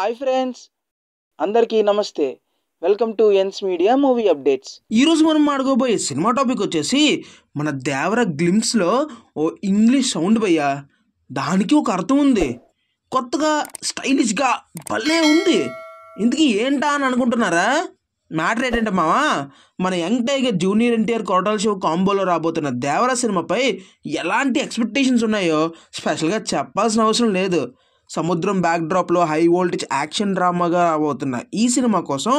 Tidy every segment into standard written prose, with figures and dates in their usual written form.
Hi friends, అందరికీ నమస్తే. Welcome to NS media movie updates. ఈరోజు మనం మాట్లాడబోయే సినిమా టాపిక్ వచ్చేసి మన దేవర గ్లిమ్స్లో ఓ ఇంగ్లీష్ సౌండ్ భయ్యా. దానికి ఒక అర్థం ఉంది, కొత్తగా స్టైలిష్గా భలే ఉంది. ఇందుకు ఏంటా అని అనుకుంటున్నారా? మ్యాటర్ ఏంటంటే మావా, మన young tiger junior NTR Koratala షో కాంబోలో రాబోతున్న దేవర సినిమాపై ఎలాంటి ఎక్స్పెక్టేషన్స్ ఉన్నాయో స్పెషల్గా చెప్పాల్సిన అవసరం లేదు. సముద్రం బ్యాక్డ్రాప్లో హై వోల్టేజ్ యాక్షన్ డ్రామాగా రాబోతున్న ఈ సినిమా కోసం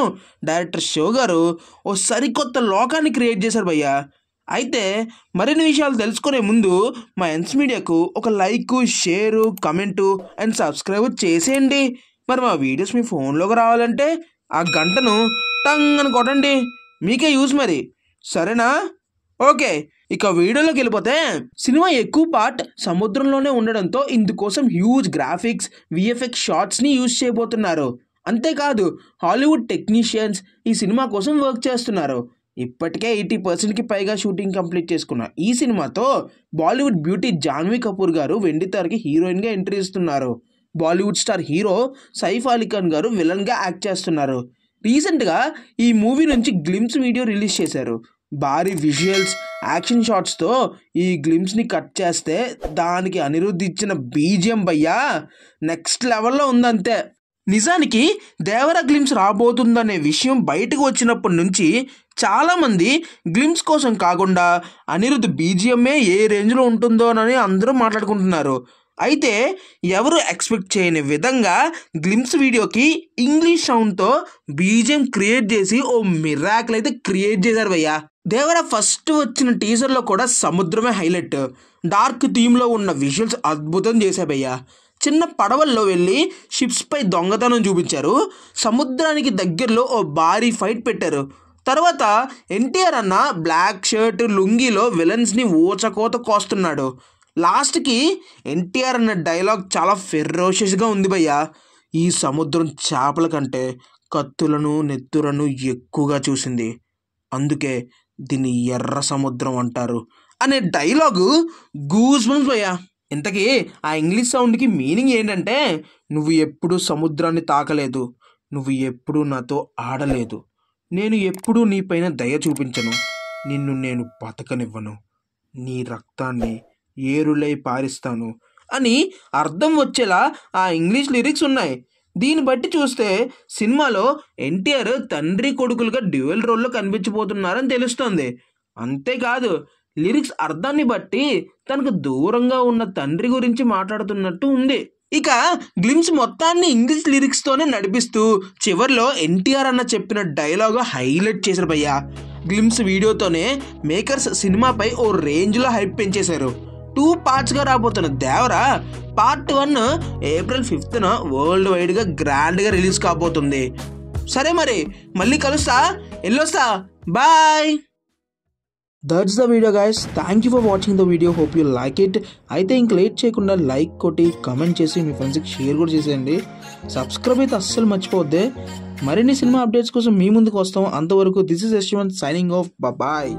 డైరెక్టర్ షో గారు ఓ సరికొత్త లోకాన్ని క్రియేట్ చేశారు భయ్యా. అయితే మరిన్ని విషయాలు తెలుసుకునే ముందు మా ఎన్స్ మీడియాకు ఒక like, share, comment and subscribe చేసేయండి. మరి మా వీడియోస్ మీ ఫోన్లోకి రావాలంటే ఆ గంటను టంగ్ అని కొట్టండి, మీకే యూజ్ మరి. సరేనా? ఓకే, ఇక వీడియోలోకి వెళ్ళిపోతే, సినిమా ఎక్కువ పార్ట్ సముద్రంలోనే ఉండడంతో ఇందుకోసం హ్యూజ్ గ్రాఫిక్స్, విఎఫ్ఎక్స్ షాట్స్ని యూజ్ చేయబోతున్నారు. అంతేకాదు హాలీవుడ్ టెక్నీషియన్స్ ఈ సినిమా కోసం వర్క్ చేస్తున్నారు. ఇప్పటికే 80%కి పైగా షూటింగ్ కంప్లీట్ చేసుకున్న ఈ సినిమాతో బాలీవుడ్ బ్యూటీ జాన్వీ కపూర్ గారు వెండితెరకి హీరోయిన్గా ఎంట్రీ ఇస్తున్నారు. బాలీవుడ్ స్టార్ హీరో సైఫ్ అలీ ఖాన్ గారు విలన్గా యాక్ట్ చేస్తున్నారు. రీసెంట్గా ఈ మూవీ నుంచి గ్లిమ్స్ వీడియో రిలీజ్ చేశారు. భారీ విజువల్స్, యాక్షన్ షాట్స్తో ఈ గ్లిమ్స్ని కట్ చేస్తే దానికి అనిరుద్ధ్ ఇచ్చిన బీజిఎం భయ్యా నెక్స్ట్ లెవెల్లో ఉందంతే. నిజానికి దేవర గ్లిమ్స్ రాబోతుందనే విషయం బయటకు వచ్చినప్పటి నుంచి చాలామంది గ్లిమ్స్ కోసం కాకుండా అనిరుద్ధ్ బీజిఎంఏ ఏ రేంజ్లో ఉంటుందోనని అందరూ మాట్లాడుకుంటున్నారు. అయితే ఎవరు ఎక్స్పెక్ట్ చేయని విధంగా గ్లిమ్స్ వీడియోకి ఇంగ్లీష్ సౌండ్తో బీజిఎం క్రియేట్ చేసి ఓ మిరాకిల్ అయితే క్రియేట్ చేశారు భయ్యా. దేవర ఫస్ట్ వచ్చిన టీజర్లో కూడా సముద్రమే హైలైట్. డార్క్ థీమ్లో ఉన్న విజువల్స్ అద్భుతం చేశాయి భయ్యా. చిన్న పడవల్లో వెళ్ళి షిప్స్పై దొంగతనం చూపించారు. సముద్రానికి దగ్గరలో ఓ భారీ ఫైట్ పెట్టారు. తర్వాత ఎన్టీఆర్ అన్న బ్లాక్ షర్ట్, లుంగీలో విలన్స్ని ఊచకోత కోస్తున్నాడు. లాస్ట్కి ఎన్టీఆర్ అన్న డైలాగ్ చాలా ఫెరోషియస్గా ఉంది భయ్యా. ఈ సముద్రం చేపల కంటే కత్తులను, నెత్తులను ఎక్కువగా చూసింది, అందుకే దీన్ని ఎర్ర సముద్రం అంటారు అనే డైలాగు గూస్ బంప్స్ భయ్యా. ఇంతకీ ఆ ఇంగ్లీష్ సౌండ్కి మీనింగ్ ఏంటంటే, నువ్వు ఎప్పుడూ సముద్రాన్ని తాకలేదు, నువ్వు ఎప్పుడూ నాతో ఆడలేదు, నేను ఎప్పుడూ నీపైన దయ చూపించను, నిన్ను నేను బతకనివ్వను, నీ రక్తాన్ని ఏరులై పారిస్తాను అని అర్థం వచ్చేలా ఆ ఇంగ్లీష్ లిరిక్స్ ఉన్నాయి. దీన్ని బట్టి చూస్తే సినిమాలో ఎన్టీఆర్ తండ్రి కొడుకులుగా డ్యూయల్ రోల్లో కనిపించబోతున్నారని తెలుస్తోంది. అంతేకాదు లిరిక్స్ అర్థాన్ని బట్టి తనకు దూరంగా ఉన్న తండ్రి గురించి మాట్లాడుతున్నట్టు ఉంది. ఇక గ్లిమ్స్ మొత్తాన్ని ఇంగ్లీష్ లిరిక్స్తోనే నడిపిస్తూ చివర్లో ఎన్టీఆర్ అన్న చెప్పిన డైలాగ్ హైలైట్ చేశారు భయ్యా. గ్లిమ్స్ వీడియోతోనే మేకర్స్ సినిమాపై ఓ రేంజ్లో హైప్ పెంచేశారు. 2 పార్ట్స్గా రాబోతున్న దేవర పార్ట్ 1 ఏప్రిల్ 5న వరల్డ్ వైడ్గా గ్రాండ్గా రిలీజ్ కాబోతుంది. సరే మరి మళ్ళీ కలుస్తా, వెళ్ళొస్తా, bye. That's the video guys. Thank you for watching the video. Hope you like it. అయితే ఇంక లేట్ చేయకుండా లైక్ కొట్టి కమెంట్ చేసి మీ ఫ్రెండ్స్కి షేర్ కూడా చేసేయండి. సబ్స్క్రైబ్ అయితే అస్సలు మర్చిపోద్దే. మరిన్ని సినిమా అప్డేట్స్ కోసం మీ ముందుకు వస్తాం. అంతవరకు this is Yashwanth signing off. Bye.